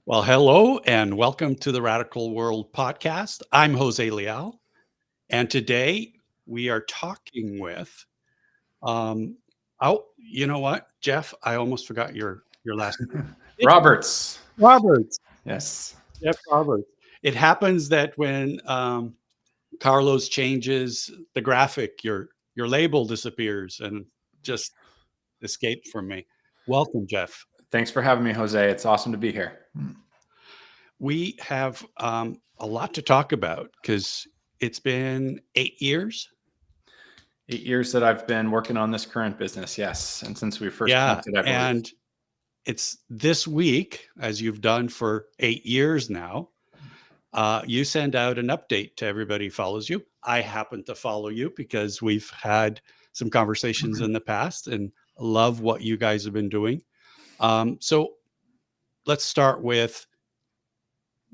Well, hello and welcome to the Radical World podcast. I'm Jose Leal, and today we are talking with. Um, oh, you know what, Jeff? I almost forgot your last name. It's Roberts. Roberts. Yes. Jeff Roberts. It happens that when Carlos changes the graphic, your label disappears and just escaped from me. Welcome, Jeff. Thanks for having me, Jose. It's awesome to be here. We have a lot to talk about because it's been 8 years. 8 years that I've been working on this current business. Yes. And since we first Yeah. connected, I believe. And it's this week, as you've done for 8 years now, you send out an update to everybody who follows you. I happen to follow you because we've had some conversations in the past and love what you guys have been doing. So let's start with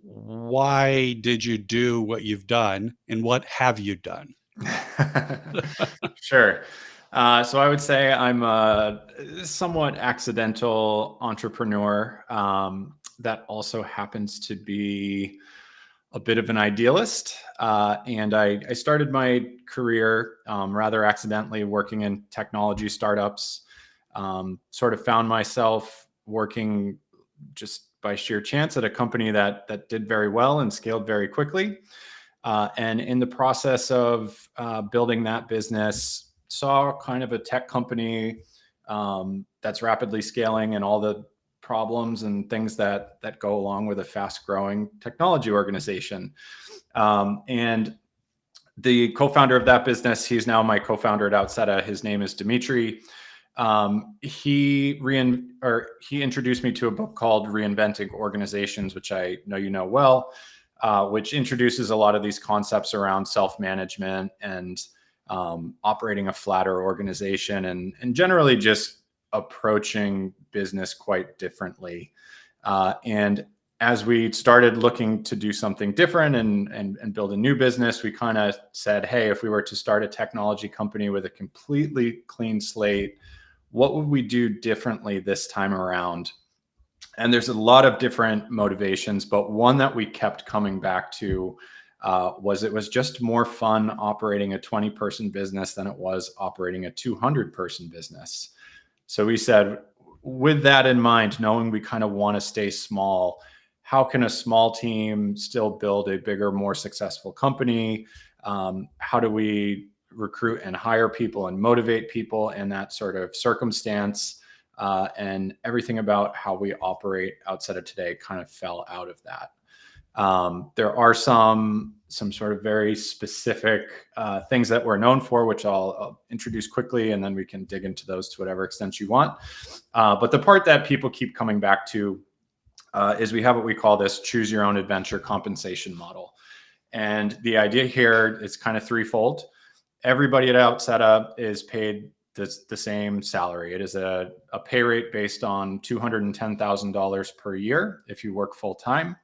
why did you do what you've done and what have you done? Sure. So I would say I'm a somewhat accidental entrepreneur that also happens to be a bit of an idealist. And I started my career rather accidentally working in technology startups. Sort of found myself working just by sheer chance at a company that did very well and scaled very quickly. And in the process of building that business, saw kind of a tech company that's rapidly scaling and all the problems and things that go along with a fast growing technology organization. And the co-founder of that business, he's now my co-founder at Outseta. His name is Dimitri. He introduced me to a book called Reinventing Organizations, which I know you know well, which introduces a lot of these concepts around self-management and operating a flatter organization and generally just approaching business quite differently. And as we started looking to do something different and build a new business, we kind of said, hey, if we were to start a technology company with a completely clean slate, what would we do differently this time around? And there's a lot of different motivations, but one that we kept coming back to was it was just more fun operating a 20-person business than it was operating a 200-person business. So we said, with that in mind, knowing we kind of want to stay small, how can a small team still build a bigger, more successful company? How do we recruit and hire people and motivate people in that sort of circumstance? And everything about how we operate Outseta today kind of fell out of that. There are some sort of very specific things that we're known for, which I'll introduce quickly, and then we can dig into those to whatever extent you want. But the part that people keep coming back to is we have what we call this choose your own adventure compensation model. And the idea here is kind of threefold. Everybody at Outseta is paid the same salary. It is a pay rate based on $210,000 per year if you work full time.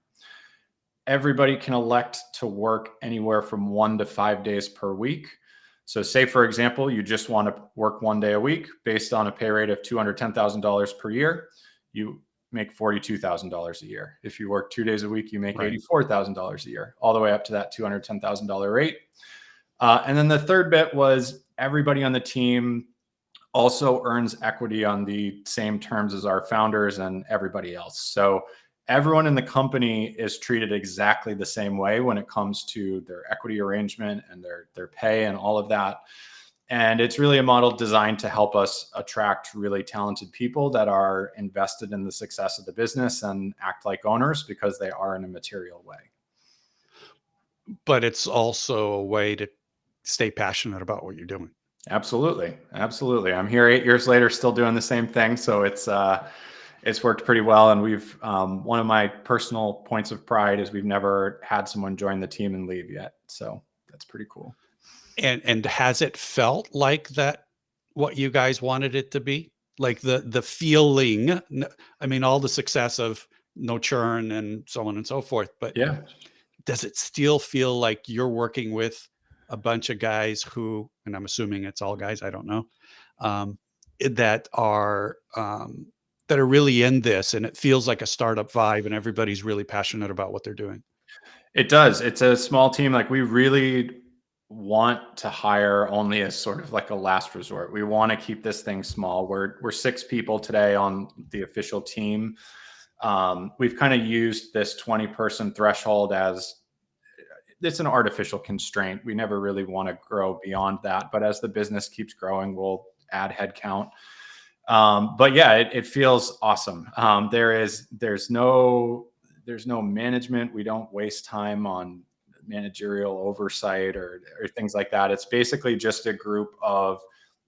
Everybody can elect to work anywhere from 1 to 5 days per week. So say, for example, you just want to work 1 day a week based on a pay rate of $210,000 per year, you make $42,000 a year. If you work 2 days a week, you make $84,000 a year, all the way up to that $210,000 rate. And then the third bit was everybody on the team also earns equity on the same terms as our founders and everybody else. So everyone in the company is treated exactly the same way when it comes to their equity arrangement and their pay and all of that. And it's really a model designed to help us attract really talented people that are invested in the success of the business and act like owners because they are in a material way. But it's also a way to stay passionate about what you're doing. Absolutely. Absolutely. I'm here 8 years later, still doing the same thing. So it's worked pretty well. And we've, one of my personal points of pride is we've never had someone join the team and leave yet. So that's pretty cool. And has it felt like that, what you guys wanted it to be? Like the feeling, I mean, all the success of no churn and so on and so forth, but Yeah. does it still feel like you're working with a bunch of guys who, and I'm assuming it's all guys, I don't know, that are that are really in this, and it feels like a startup vibe, and everybody's really passionate about what they're doing? It does. It's a small team. Like, we really want to hire only as sort of like a last resort. We want to keep this thing small. We're 6 people today on the official team. We've kind of used this 20-person threshold as it's an artificial constraint. We never really want to grow beyond that. But as the business keeps growing, we'll add headcount. But yeah, it feels awesome. There's no management. We don't waste time on managerial oversight or things like that. It's basically just a group of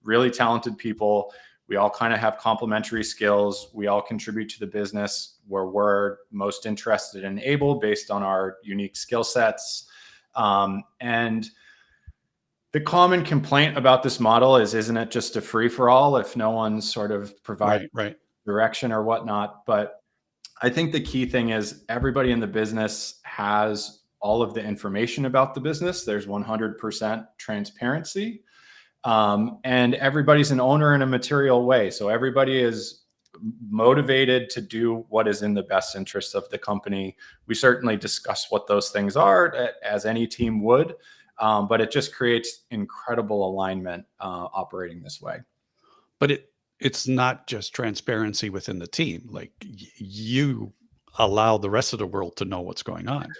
really talented people. We all kind of have complementary skills. We all contribute to the business where we're most interested and able based on our unique skill sets. And the common complaint about this model is, isn't it just a free for all if no one sort of provides Right. direction or whatnot? But I think the key thing is everybody in the business has all of the information about the business. There's 100% transparency. And everybody's an owner in a material way. So everybody is motivated to do what is in the best interest of the company. We certainly discuss what those things are, as any team would. But it just creates incredible alignment operating this way. But it's not just transparency within the team. Like, you allow the rest of the world to know what's going on.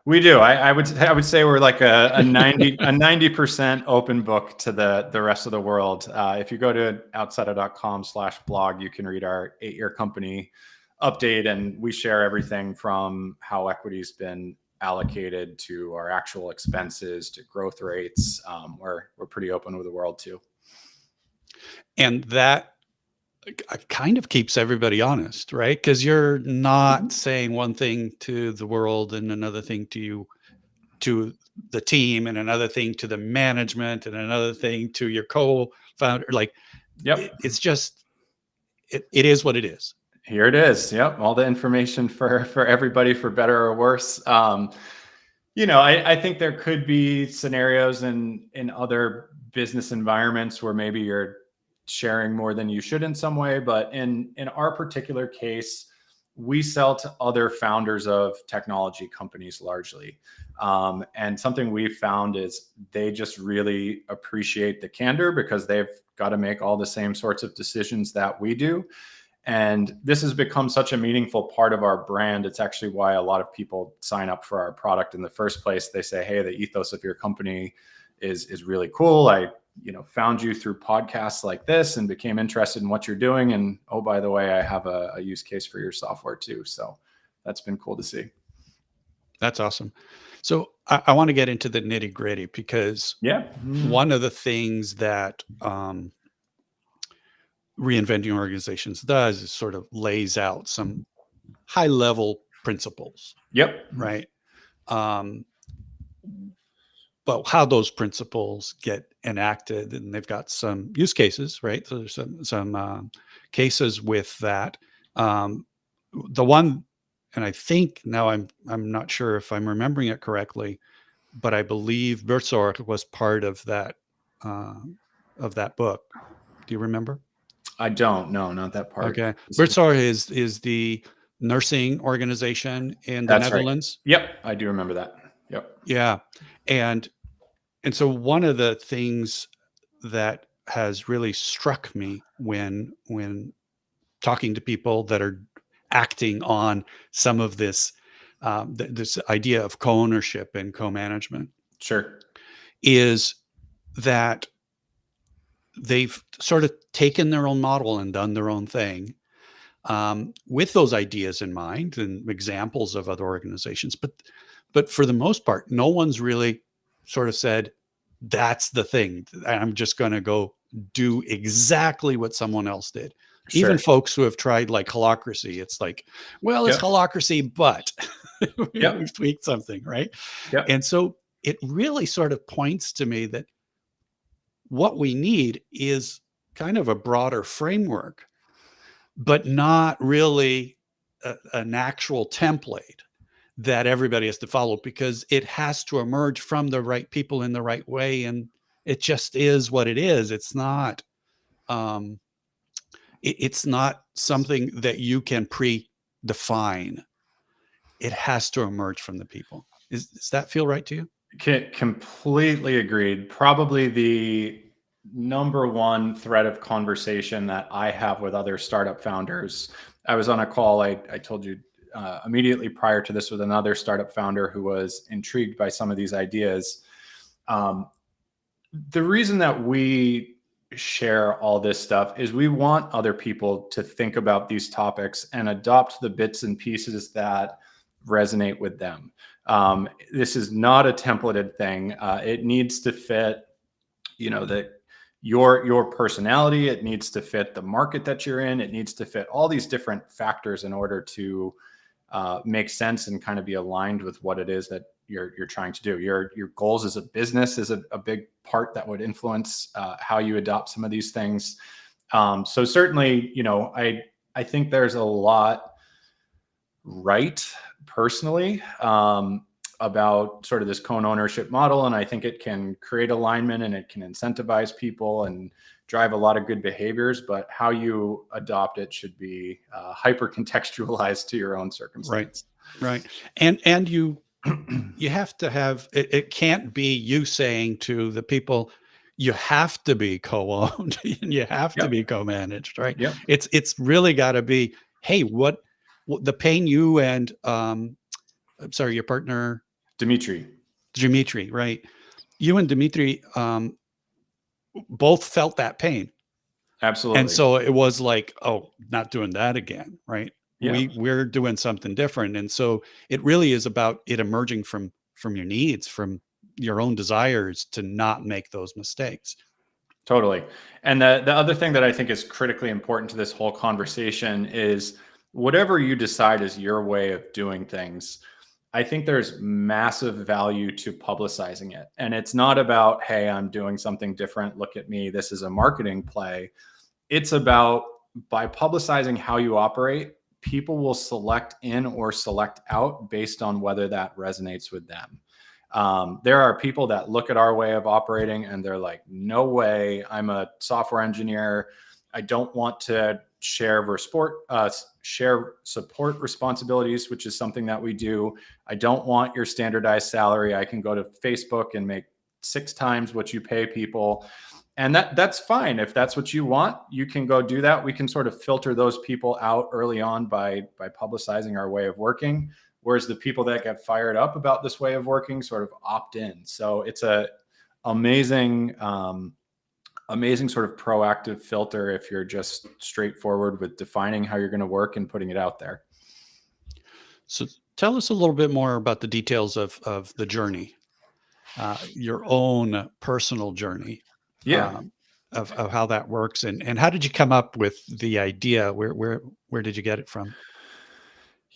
We do. I would say we're like a 90% open book to the rest of the world. If you go to outsider.com/blog, you can read our 8-year company update, and we share everything from how equity's been allocated to our actual expenses to growth rates. We're pretty open with the world too. And that kind of keeps everybody honest, right? Because you're not saying one thing to the world and another thing to you, to the team, and another thing to the management, and another thing to your co-founder. Like, it's just, it is what it is. Here it is. Yep. All the information for everybody, for better or worse. I think there could be scenarios in other business environments where maybe you're sharing more than you should in some way. But in our particular case, we sell to other founders of technology companies largely. And something we've found is they just really appreciate the candor because they've got to make all the same sorts of decisions that we do. And this has become such a meaningful part of our brand. It's actually why a lot of people sign up for our product in the first place. They say, hey, the ethos of your company is really cool. I found you through podcasts like this and became interested in what you're doing. And oh, by the way, I have a use case for your software too. So that's been cool to see. That's awesome. So I want to get into the nitty gritty, because one of the things that reinventing organizations does is sort of lays out some high level principles. Right. But how those principles get enacted, and they've got some use cases, right? So there's some cases with that. The one, and I think now I'm not sure if I'm remembering it correctly, but I believe Bertsorg was part of that book. Do you remember? I don't know, not that part. Okay. Bertsorg is the nursing organization in the Netherlands. Right. Yep. I do remember that. Yep. Yeah. And so one of the things that has really struck me when talking to people that are acting on some of this, this idea of co-ownership and co-management, is that they've sort of taken their own model and done their own thing, with those ideas in mind and examples of other organizations. But for the most part, no one's really sort of said, that's the thing. I'm just going to go do exactly what someone else did. Even folks who have tried like holacracy, it's like, well, it's holacracy, but we've tweaked something, right? And so it really sort of points to me that what we need is kind of a broader framework, but not really an actual template that everybody has to follow, because it has to emerge from the right people in the right way. And it just is what it is. It's not, It's not something that you can predefine. It has to emerge from the people. Does that feel right to you? Completely agreed. Probably the number one thread of conversation that I have with other startup founders. I was on a call, I told you immediately prior to this, with another startup founder who was intrigued by some of these ideas. The reason that we share all this stuff is we want other people to think about these topics and adopt the bits and pieces that resonate with them. This is not a templated thing. It needs to fit, your personality. It needs to fit the market that you're in. It needs to fit all these different factors in order to make sense and kind of be aligned with what it is that you're trying to do. Your goals as a business is a big part that would influence how you adopt some of these things. So certainly, I think there's a lot right personally about sort of this co-ownership model, and I think it can create alignment and it can incentivize people and drive a lot of good behaviors, but how you adopt it should be hyper contextualized to your own circumstance. Right. And you have to have it can't be you saying to the people, you have to be co-owned and you have to be co-managed, right? Yep. It's really got to be, hey, what the pain you and I'm sorry, your partner Dimitri, right? You and Dimitri both felt that pain. Absolutely. And so it was like, oh, not doing that again, right? Yeah. We're doing something different. And so it really is about it emerging from your needs, from your own desires to not make those mistakes. Totally. And the other thing that I think is critically important to this whole conversation is whatever you decide is your way of doing things, I think there's massive value to publicizing it. And it's not about, hey, I'm doing something different. Look at me. This is a marketing play. It's about, by publicizing how you operate, people will select in or select out based on whether that resonates with them. There are people that look at our way of operating and they're like, no way, I'm a software engineer. I don't want to share support responsibilities, which is something that we do. I don't want your standardized salary. I can go to Facebook and make 6 times what you pay people. And that's fine. If that's what you want, you can go do that. We can sort of filter those people out early on by publicizing our way of working. Whereas the people that get fired up about this way of working sort of opt in. So it's a amazing sort of proactive filter if you're just straightforward with defining how you're going to work and putting it out there. So tell us a little bit more about the details of the journey, your own personal journey. Yeah. Of how that works, and how did you come up with the idea? Where did you get it from?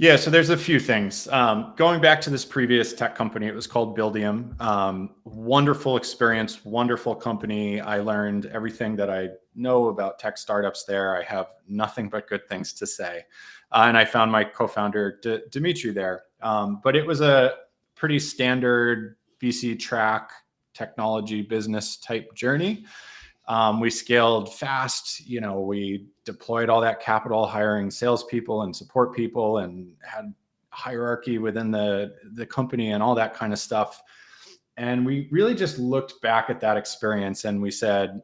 Yeah, so there's a few things. Going back to this previous tech company, it was called Buildium. Wonderful experience, wonderful company. I learned everything that I know about tech startups there. I have nothing but good things to say. And I found my co-founder, Dimitri, there. But it was a pretty standard VC track technology business type journey. We scaled fast. We deployed all that capital, hiring salespeople and support people, and had hierarchy within the company and all that kind of stuff. And we really just looked back at that experience and we said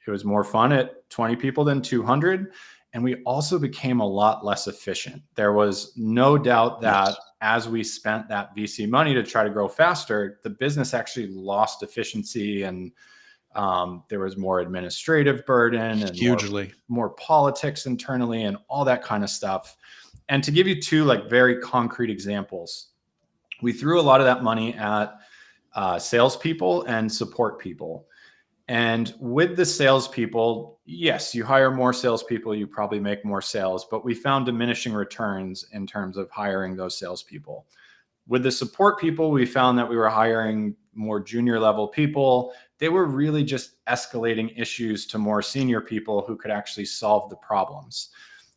it was more fun at 20 people than 200. And we also became a lot less efficient. There was no doubt that as we spent that VC money to try to grow faster, the business actually lost efficiency, and there was more administrative burden and Hugely more politics internally and all that kind of stuff. And to give you 2 very concrete examples, we threw a lot of that money at salespeople and support people. And with the salespeople, yes, you hire more salespeople, you probably make more sales, but we found diminishing returns in terms of hiring those salespeople. With the support people, we found that we were hiring more junior level people. They were really just escalating issues to more senior people who could actually solve the problems.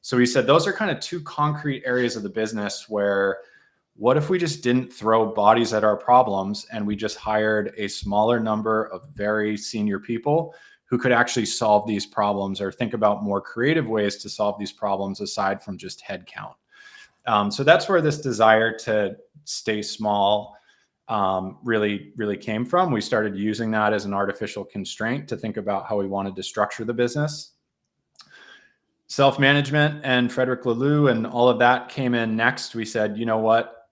So we said those are kind of 2 concrete areas of the business where, what if we just didn't throw bodies at our problems and we just hired a smaller number of very senior people who could actually solve these problems or think about more creative ways to solve these problems aside from just headcount. So that's where this desire to stay small really came from. We started using that as an artificial constraint to think about how we wanted to structure the business. Self-management and Frederick Laloux and all of that came in next. We said, you know what?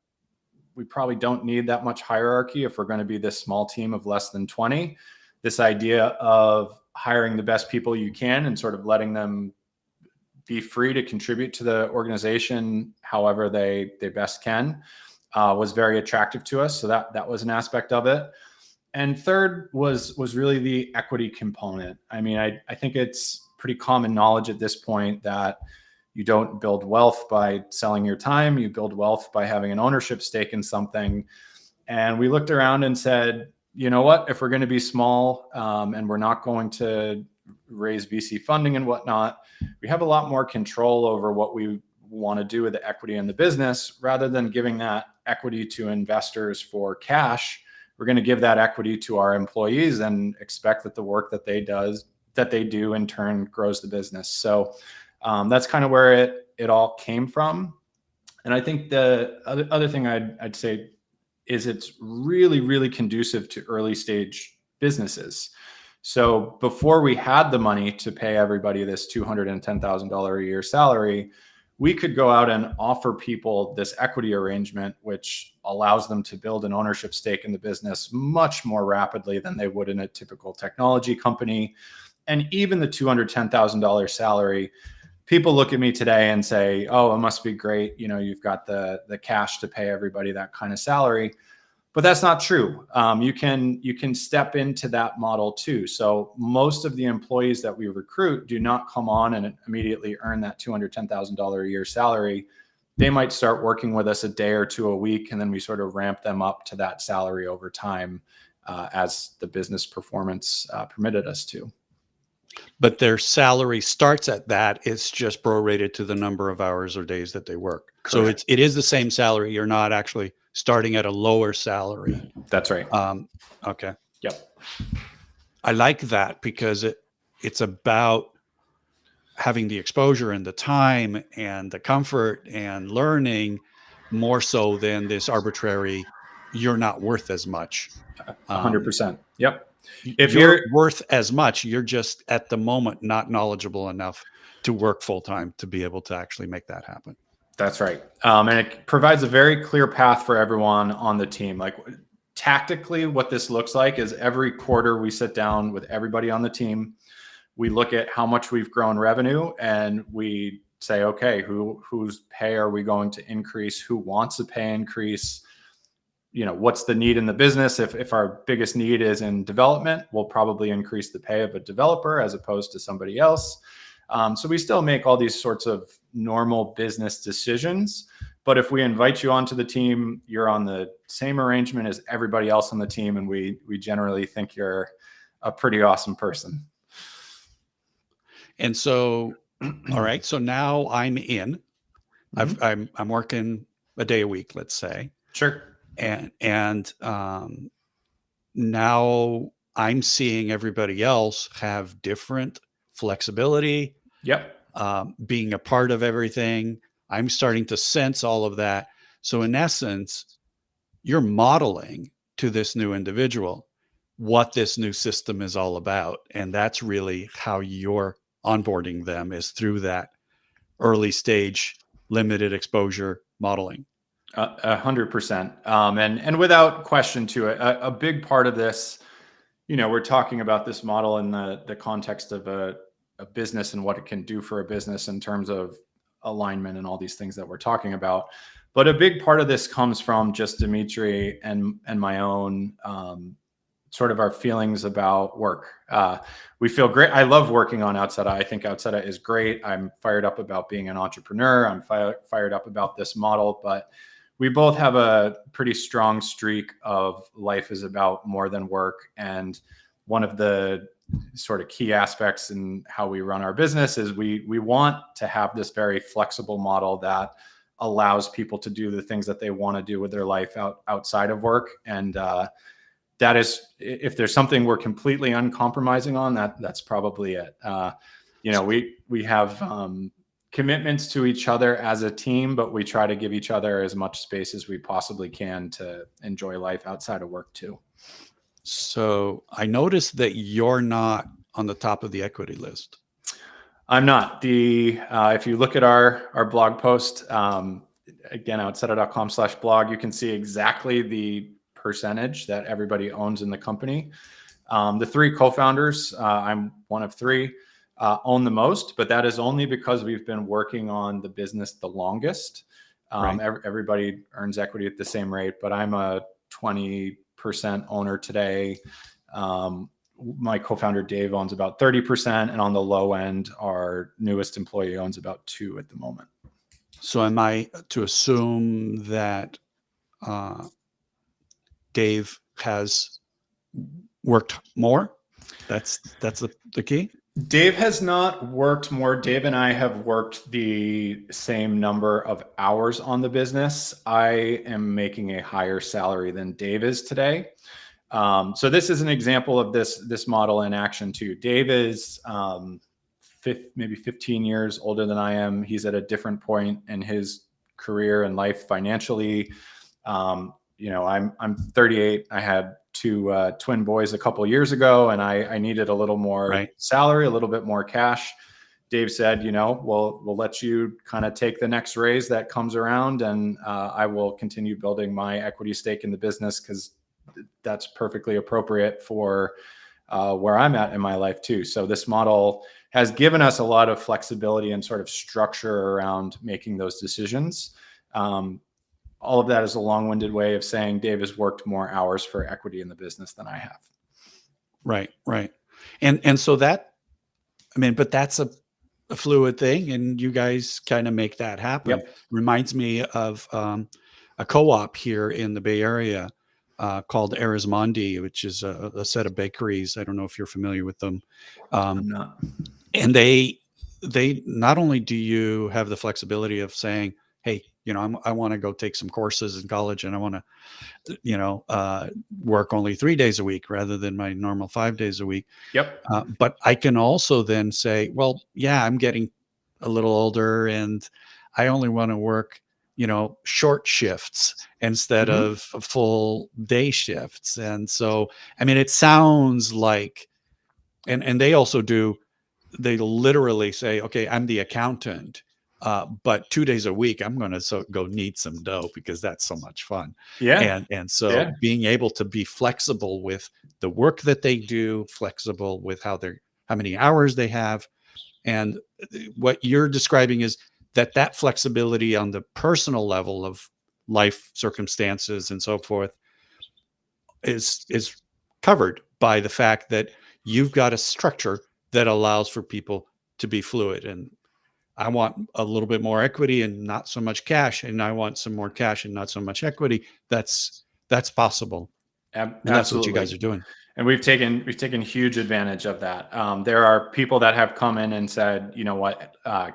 We probably don't need that much hierarchy if we're going to be this small team of less than 20. This idea of hiring the best people you can and sort of letting them be free to contribute to the organization however they best can was very attractive to us. So that was an aspect of it. And third was really the equity component. I mean, I think it's pretty common knowledge at this point that you don't build wealth by selling your time. You build wealth by having an ownership stake in something. And we looked around and said, you know what, if we're going to be small and we're not going to raise VC funding and whatnot, we have a lot more control over what we want to do with the equity in the business. Rather than giving that equity to investors for cash, we're going to give that equity to our employees and expect that the work that they do in turn grows the business. So that's kind of where it all came from. And I think the other thing I'd say is it's really conducive to early stage businesses. So before we had the money to pay everybody this $210,000 a year salary, we could go out and offer people this equity arrangement, which allows them to build an ownership stake in the business much more rapidly than they would in a typical technology company. And even the $210,000 salary, people look at me today and say, oh, it must be great. You know, you've got the cash to pay everybody that kind of salary. But that's not true. You can step into that model too. So most of the employees that we recruit do not come on and immediately earn that $210,000 a year salary. They might start working with us a day or two a week, and then we sort of ramp them up to that salary over time as the business performance permitted us to. But their salary starts at that. It's just prorated to the number of hours or days that they work. Correct. So it is the same salary. You're not actually starting at a lower salary. That's right. Okay. Yep. I like that because it's about having the exposure and the time and the comfort and learning more so than this arbitrary, you're not worth as much. 100%. Yep. If you're worth as much, you're just at the moment not knowledgeable enough to work full time to be able to actually make that happen. That's right. And it provides a very clear path for everyone on the team. Like tactically, what this looks like is every quarter we sit down with everybody on the team. We look at how much we've grown revenue and we say, okay, whose pay are we going to increase? Who wants a pay increase? You know, what's the need in the business? If our biggest need is in development, we'll probably increase the pay of a developer as opposed to somebody else. So we still make all these sorts of normal business decisions. But if we invite you onto the team, you're on the same arrangement as everybody else on the team. And we generally think you're a pretty awesome person. And so, all right. So now I'm in. I'm working a day a week, let's say. Sure. And now I'm seeing everybody else have different flexibility. Yep. Being a part of everything. I'm starting to sense all of that. So in essence, you're modeling to this new individual what this new system is all about. And that's really how you're onboarding them, is through that early stage, limited exposure modeling. 100%. And without question to it, a big part of this, you know, we're talking about this model in the context of a business and what it can do for a business in terms of alignment and all these things that we're talking about. But a big part of this comes from just Dimitri and my own sort of our feelings about work. We feel great. I love working on Outseta. I think Outseta is great. I'm fired up about being an entrepreneur. I'm fired up about this model, but we both have a pretty strong streak of life is about more than work. And one of the sort of key aspects in how we run our business is we want to have this very flexible model that allows people to do the things that they want to do with their life outside of work. And that is, if there's something we're completely uncompromising on, that's probably it. We have commitments to each other as a team, but we try to give each other as much space as we possibly can to enjoy life outside of work too. So I noticed that you're not on the top of the equity list. I'm not. If you look at our blog post, again, outsetter.com/blog, you can see exactly the percentage that everybody owns in the company. The three co-founders, I'm one of three, own the most, but that is only because we've been working on the business the longest. Right. Everybody earns equity at the same rate, but I'm a 20% owner today. My co-founder Dave owns about 30%, and on the low end, our newest employee owns about 2% at the moment. So am I to assume that Dave has worked more? That's the key? Dave has not worked more. Dave and I have worked the same number of hours on the business. I am making a higher salary than Dave is today. So this is an example of this model in action too. Dave is maybe 15 years older than I am. He's at a different point in his career and life financially. I'm 38. I had two twin boys a couple years ago, and I needed a little more salary, a little bit more cash. Dave said, we'll let you kind of take the next raise that comes around, and I will continue building my equity stake in the business because that's perfectly appropriate for where I'm at in my life too. So this model has given us a lot of flexibility and sort of structure around making those decisions. All of that is a long-winded way of saying Dave has worked more hours for equity in the business than I have. Right. And so but that's a fluid thing, and you guys kind of make that happen. Yep. Reminds me of a co-op here in the Bay Area called Arizmondi, which is a set of bakeries. I don't know if you're familiar with them. I'm not. And they not only do you have the flexibility of saying, hey, I want to go take some courses in college, and I want to, work only 3 days a week rather than my normal 5 days a week. Yep. But I can also then say, well, yeah, I'm getting a little older, and I only want to work, short shifts instead of full day shifts. And so, it sounds like, and they also do, they literally say, okay, I'm the accountant. But 2 days a week, I'm going to go knead some dough because that's so much fun. Yeah. And so being able to be flexible with the work that they do, flexible with how many hours they have. And what you're describing is that flexibility on the personal level of life circumstances and so forth is covered by the fact that you've got a structure that allows for people to be fluid. And I want a little bit more equity and not so much cash, and I want some more cash and not so much equity. That's possible. And that's what you guys are doing. And we've taken huge advantage of that. There are people that have come in and said,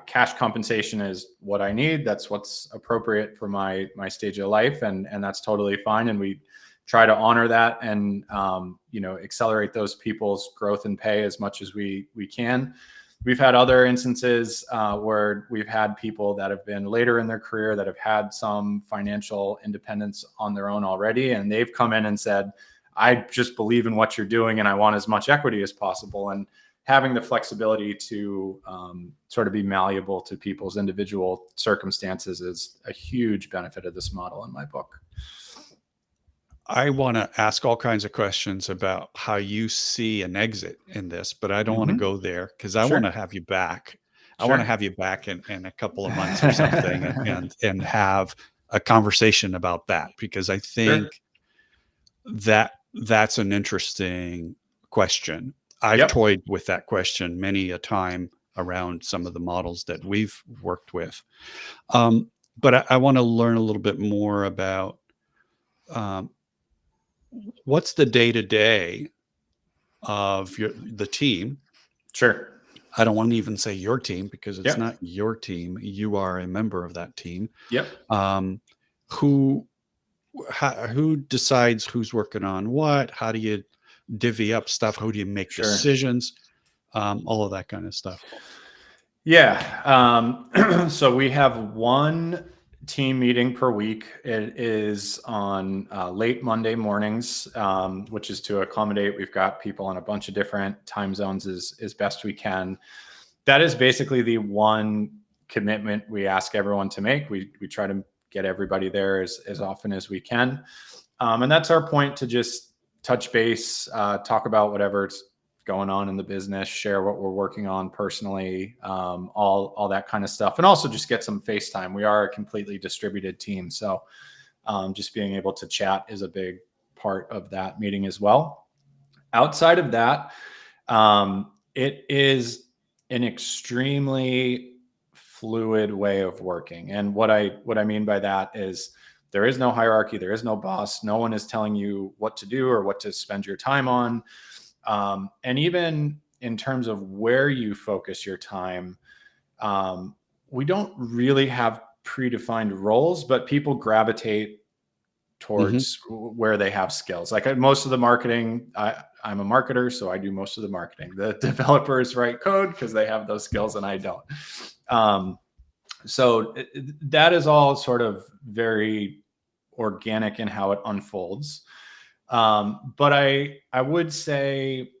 cash compensation is what I need. That's what's appropriate for my stage of life, and that's totally fine. And we try to honor that and accelerate those people's growth and pay as much as we can. We've had other instances where we've had people that have been later in their career that have had some financial independence on their own already, and they've come in and said, I just believe in what you're doing and I want as much equity as possible. And having the flexibility to sort of be malleable to people's individual circumstances is a huge benefit of this model in my book. I want to ask all kinds of questions about how you see an exit in this, but I don't want to go there because I want to have you back. I want to have you back in a couple of months or something and have a conversation about that, because I think that's an interesting question. I've toyed with that question many a time around some of the models that we've worked with. But I want to learn a little bit more about what's the day-to-day of the team. Sure. I don't want to even say your team because it's not your team. You are a member of that team. Yep. who decides who's working on what? How do you divvy up stuff? How do you make Sure. decisions? All of that kind of stuff. Yeah. So we have one team meeting per week. It is on late Monday mornings, which is to accommodate. We've got people on a bunch of different time zones as best we can. That is basically the one commitment we ask everyone to make. We try to get everybody there as often as we can. And that's our point, to just touch base, talk about whatever's going on in the business, share what we're working on personally, all that kind of stuff. And also just get some face time. We are a completely distributed team. So just being able to chat is a big part of that meeting as well. Outside of that, it is an extremely fluid way of working. And what I mean by that is there is no hierarchy, there is no boss, no one is telling you what to do or what to spend your time on. And even in terms of where you focus your time, we don't really have predefined roles, but people gravitate towards where they have skills. Like most of the marketing, I'm a marketer, so I do most of the marketing. The developers write code because they have those skills and I don't. So that is all sort of very organic in how it unfolds. But I would say,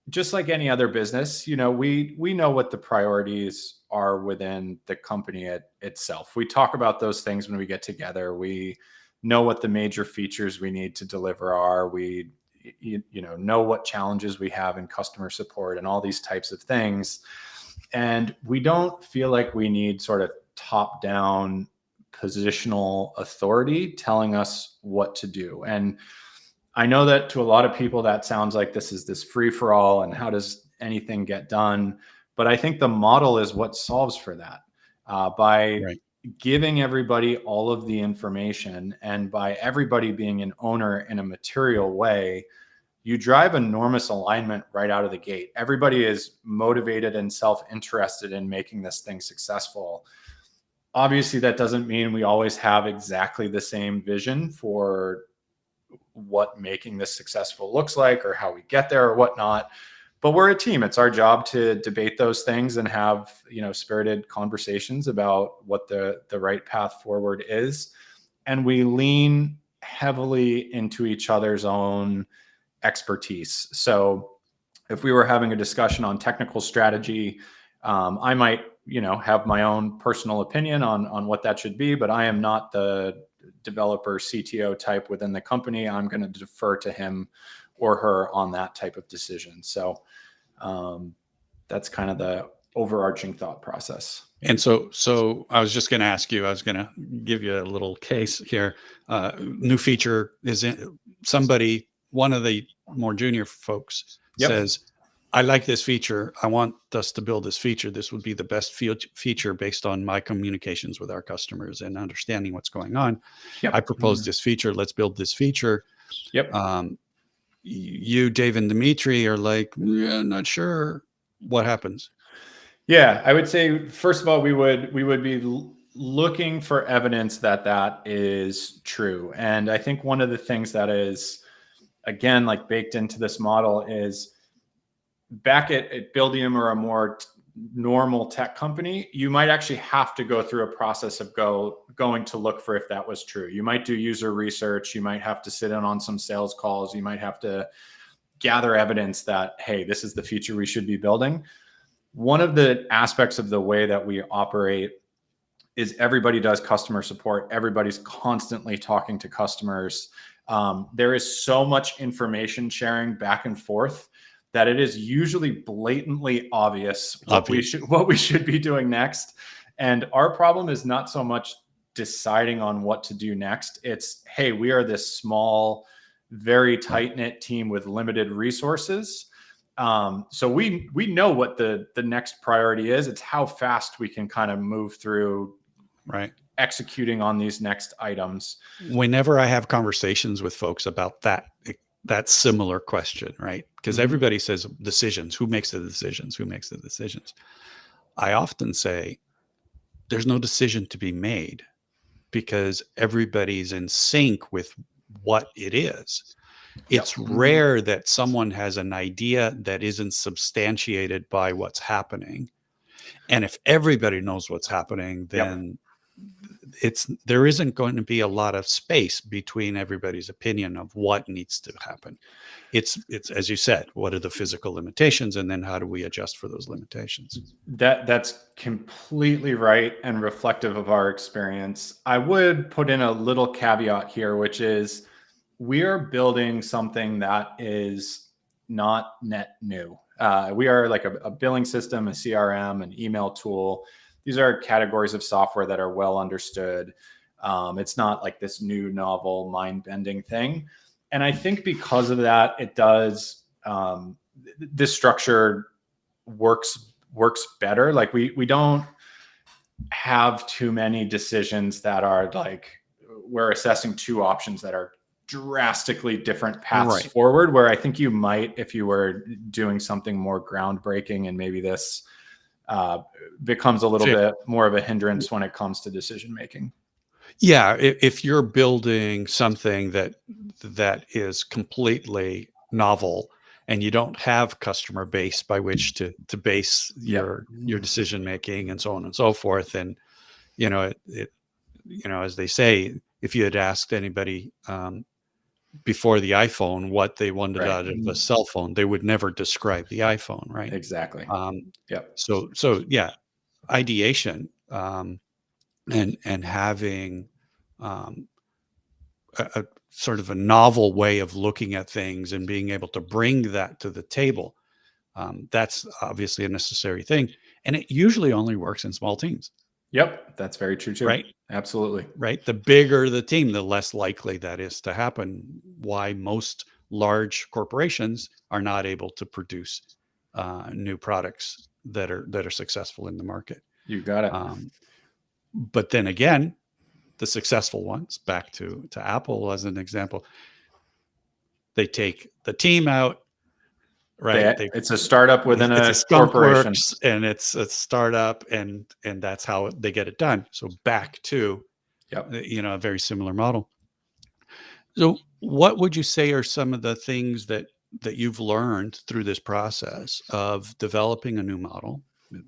just like any other business, we know what the priorities are within the company itself. We talk about those things when we get together. We know what the major features we need to deliver are. We know what challenges we have in customer support and all these types of things. And we don't feel like we need sort of top-down positional authority telling us what to do. And I know that to a lot of people that sounds like this is this free-for-all and how does anything get done? But I think the model is what solves for that. By giving everybody all of the information and by everybody being an owner in a material way, you drive enormous alignment right out of the gate. Everybody is motivated and self-interested in making this thing successful. Obviously, that doesn't mean we always have exactly the same vision for what making this successful looks like or how we get there or whatnot. But we're a team. It's our job to debate those things and have, spirited conversations about what the right path forward is. And we lean heavily into each other's own expertise. So if we were having a discussion on technical strategy, I might, have my own personal opinion on what that should be, but I am not the developer CTO type within the company. I'm going to defer to him or her on that type of decision. So that's kind of the overarching thought process. And so I was just going to ask you, I was going to give you a little case here. New feature is one of the more junior folks says, I like this feature. I want us to build this feature. This would be the best feature based on my communications with our customers and understanding what's going on. I propose this feature. Let's build this feature. You, Dave and Dimitri are like, not sure. What happens? Yeah, I would say, first of all, we would be looking for evidence that is true. And I think one of the things that is, again, like baked into this model is back at Buildium or a more normal tech company, you might actually have to go through a process of going to look for if that was true. You might do user research. You might have to sit in on some sales calls. You might have to gather evidence that, hey, this is the feature we should be building. One of the aspects of the way that we operate is everybody does customer support. Everybody's constantly talking to customers. There is so much information sharing back and forth that it is usually blatantly obvious what we should be doing next. And our problem is not so much deciding on what to do next. It's, hey, we are this small, very tight-knit team with limited resources. So we know what the next priority is. It's how fast we can kind of move through executing on these next items. Whenever I have conversations with folks about that similar question, right? Because everybody says decisions. Who makes the decisions? Who makes the decisions? I often say there's no decision to be made. because everybody's in sync with what it is. Yep. It's rare that someone has an idea that isn't substantiated by what's happening. And if everybody knows what's happening, then there isn't going to be a lot of space between everybody's opinion of what needs to happen. It's as you said, what are the physical limitations, and then how do we adjust for those limitations? That's completely right and reflective of our experience. I would put in a little caveat here, which is we are building something that is not net new. We are like a billing system, a CRM, an email tool. These are categories of software that are well understood. It's not like this new novel mind-bending thing. And I think because of that, it does, this structure works better. Like we don't have too many decisions that are like, we're assessing two options that are drastically different paths forward, where I think you might, if you were doing something more groundbreaking, and maybe this becomes a little bit more of a hindrance when it comes to decision making. Yeah, if you're building something that is completely novel, and you don't have customer base by which to base your decision making and so on and so forth, and it as they say, if you had asked anybody before the iPhone what they wanted out of a cell phone, they would never describe the iPhone, right? Exactly. So yeah, ideation, and having a sort of a novel way of looking at things and being able to bring that to the table. That's obviously a necessary thing. And it usually only works in small teams. Yep. That's very true too. Right. Absolutely. Right. The bigger the team, the less likely that is to happen. Why most large corporations are not able to produce new products that are successful in the market. You got it. But then again, the successful ones, back to Apple as an example, they take the team out, right? It's a startup within a corporation, and it's a startup, and that's how they get it done. So back to a very similar model. So what would you say are some of the things that you've learned through this process of developing a new model,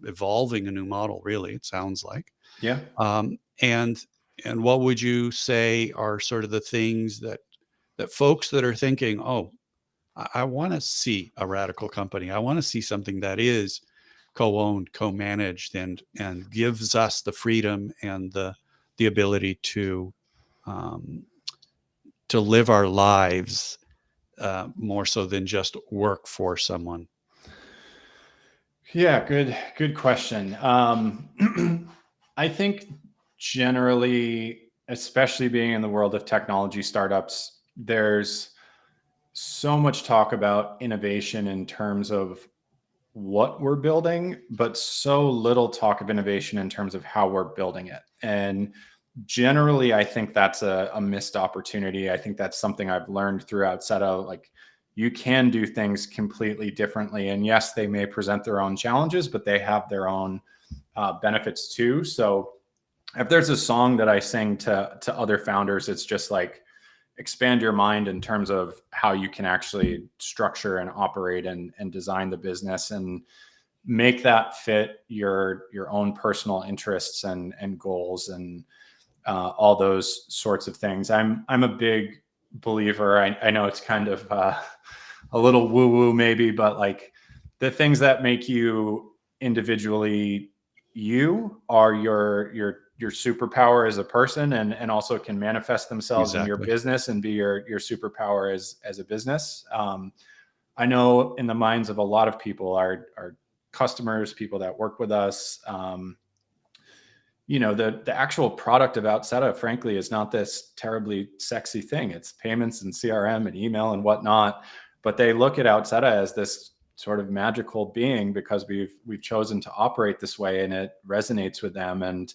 evolving a new model, really, it sounds like? Yeah. And what would you say are sort of the things that folks that are thinking, oh, I want to see a radical company, I want to see something that is co-owned, co-managed, and gives us the freedom and the ability to live our lives more so than just work for someone? Yeah, good question. I think generally, especially being in the world of technology startups, there's so much talk about innovation in terms of what we're building, but so little talk of innovation in terms of how we're building it. And generally, I think that's a missed opportunity. I think that's something I've learned throughout SETA. Like, you can do things completely differently. And yes, they may present their own challenges, but they have their own benefits too. So if there's a song that I sing to other founders, it's just like, expand your mind in terms of how you can actually structure and operate and design the business, and make that fit your own personal interests and goals, and all those sorts of things. I'm a big believer. I know it's kind of a little woo woo maybe, but like, the things that make you individually you are your superpower as a person, and also can manifest themselves in your business and be your superpower as a business. I know in the minds of a lot of people, our customers, people that work with us, the actual product of Outseta, frankly, is not this terribly sexy thing. It's payments and CRM and email and whatnot, but they look at Outseta as this sort of magical being because we've chosen to operate this way, and it resonates with them. And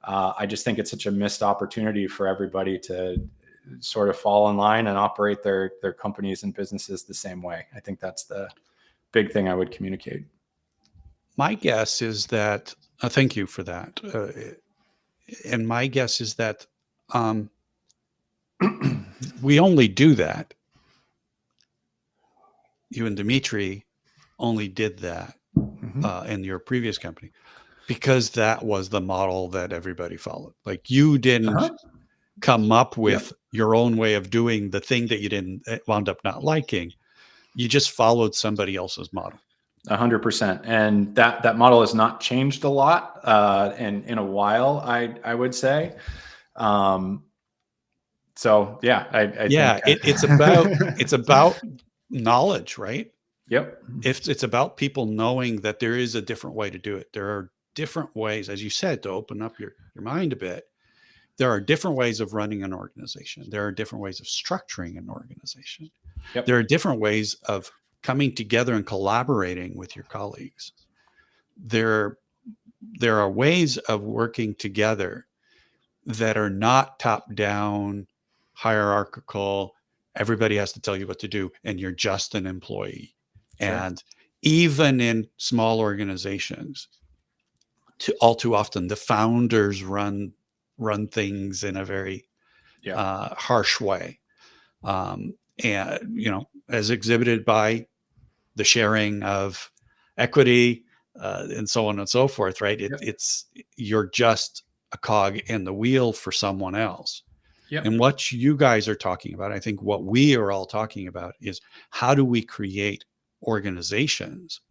I just think it's such a missed opportunity for everybody to sort of fall in line and operate their companies and businesses the same way. I think that's the big thing I would communicate. My guess is that, thank you for that. And my guess is that Um, we only do that. You and Dimitri only did that in your previous company because that was the model that everybody followed. Like you didn't come up with your own way of doing the thing that you didn't wound up not liking. You just followed somebody else's model. 100%. And that model has not changed a lot in a while, I would say. So yeah, I Yeah, think it's about knowledge, right? Yep. It's about people knowing that there is a different way to do it. There are different ways, as you said, to open up your mind a bit. There are different ways of running an organization. There are different ways of structuring an organization. Yep. There are different ways of coming together and collaborating with your colleagues. There are ways of working together that are not top down, hierarchical. Everybody has to tell you what to do, and you're just an employee. Sure. And even in small organizations, all too often, the founders run things in a very harsh way, and as exhibited by the sharing of equity and so on and so forth. Right? It's you're just a cog in the wheel for someone else. Yep. And what you guys are talking about, I think what we are all talking about is how do we create organizations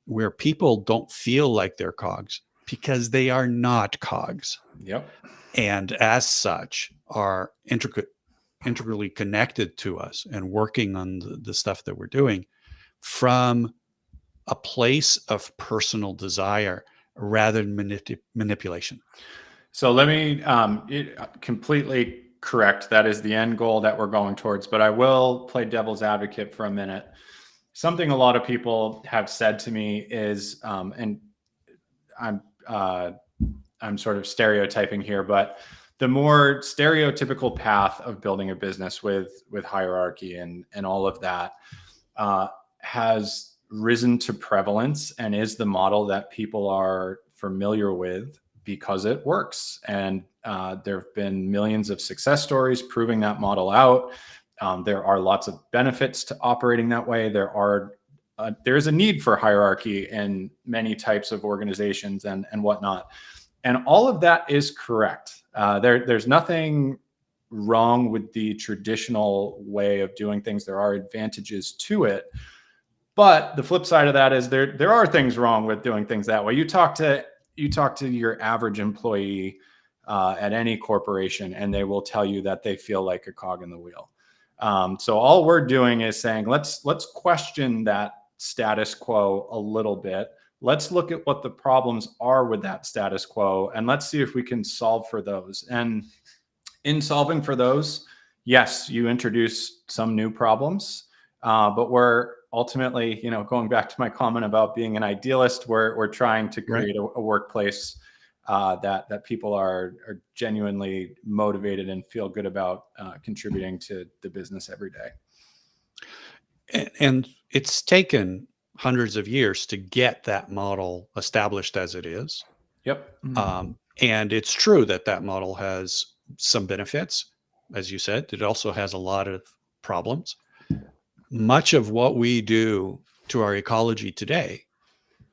where people don't feel like they're cogs because they are not cogs. Yep. And as such are integrally connected to us and working on the stuff that we're doing from a place of personal desire rather than manipulation. So let me completely correct. That is the end goal that we're going towards, but I will play devil's advocate for a minute. Something a lot of people have said to me is, and I'm sort of stereotyping here, but the more stereotypical path of building a business with hierarchy and all of that has risen to prevalence and is the model that people are familiar with because it works. And there have been millions of success stories proving that model out. There are lots of benefits to operating that way. There's a need for hierarchy in many types of organizations and whatnot. And all of that is correct. There's nothing wrong with the traditional way of doing things. There are advantages to it. But the flip side of that is there are things wrong with doing things that way. You talk to your average employee at any corporation, and they will tell you that they feel like a cog in the wheel. So all we're doing is saying, let's question that status quo a little bit. Let's look at what the problems are with that status quo, and let's see if we can solve for those. And in solving for those, yes, you introduce some new problems, but we're ultimately, going back to my comment about being an idealist, we're trying to create a workplace that people are genuinely motivated and feel good about contributing to the business every day. And it's taken hundreds of years to get that model established as it is. Yep. And it's true that model has some benefits, as you said. It also has a lot of problems. Much of what we do to our ecology today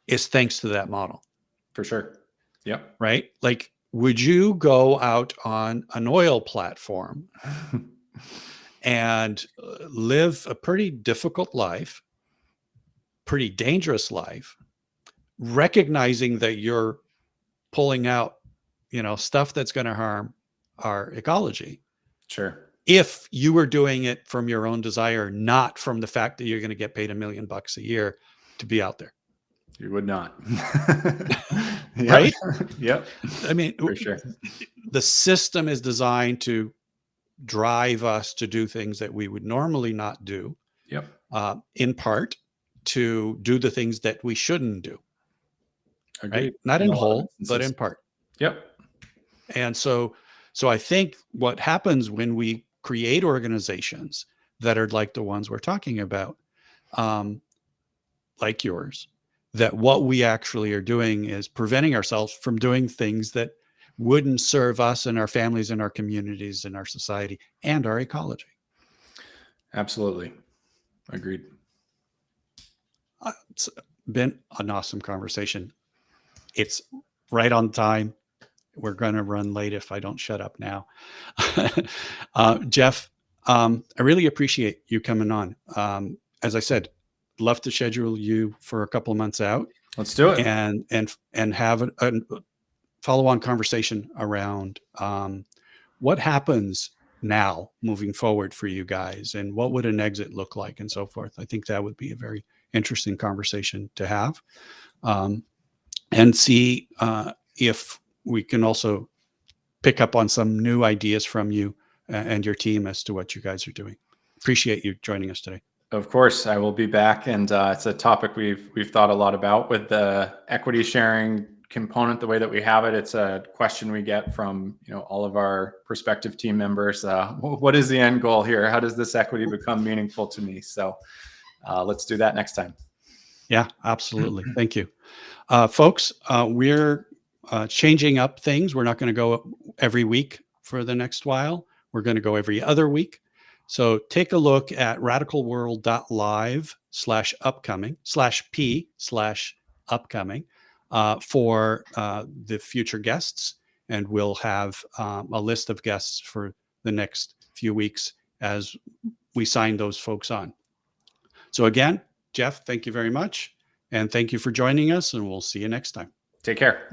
is thanks to that model. For sure. Yep. Right? Like, would you go out on an oil platform and live a pretty difficult life, pretty dangerous life, recognizing that you're pulling out, stuff that's going to harm our ecology? Sure. If you were doing it from your own desire, not from the fact that you're going to get paid $1 million a year to be out there. You would not. Right? Yep. I mean, for sure. The system is designed to drive us to do things that we would normally not do. Yep. In part to do the things that we shouldn't do. Agreed. Right? Not in whole, but in part. Yep. And so I think what happens when we create organizations that are like the ones we're talking about, like yours, that what we actually are doing is preventing ourselves from doing things that wouldn't serve us and our families and our communities and our society and our ecology. Absolutely. Agreed. It's been an awesome conversation. It's right on time. We're going to run late if I don't shut up now. Geoff, I really appreciate you coming on. As I said, love to schedule you for a couple of months out. Let's do it. And have a follow-on conversation around what happens now moving forward for you guys, and what would an exit look like, and so forth. I think that would be a very interesting conversation to have, and see if we can also pick up on some new ideas from you and your team as to what you guys are doing. Appreciate you joining us today. Of course, I will be back, and it's a topic we've thought a lot about with the equity sharing component. The way that we have it, it's a question we get from all of our prospective team members. What is the end goal here? How does this equity become meaningful to me? So let's do that next time. Yeah, absolutely. Thank you, folks. We're changing up things. We're not going to go every week for the next while. We're going to go every other week. So take a look at radicalworld.live/upcoming/p/upcoming for the future guests. And we'll have a list of guests for the next few weeks as we sign those folks on. So again, Geoff, thank you very much. And thank you for joining us, and we'll see you next time. Take care.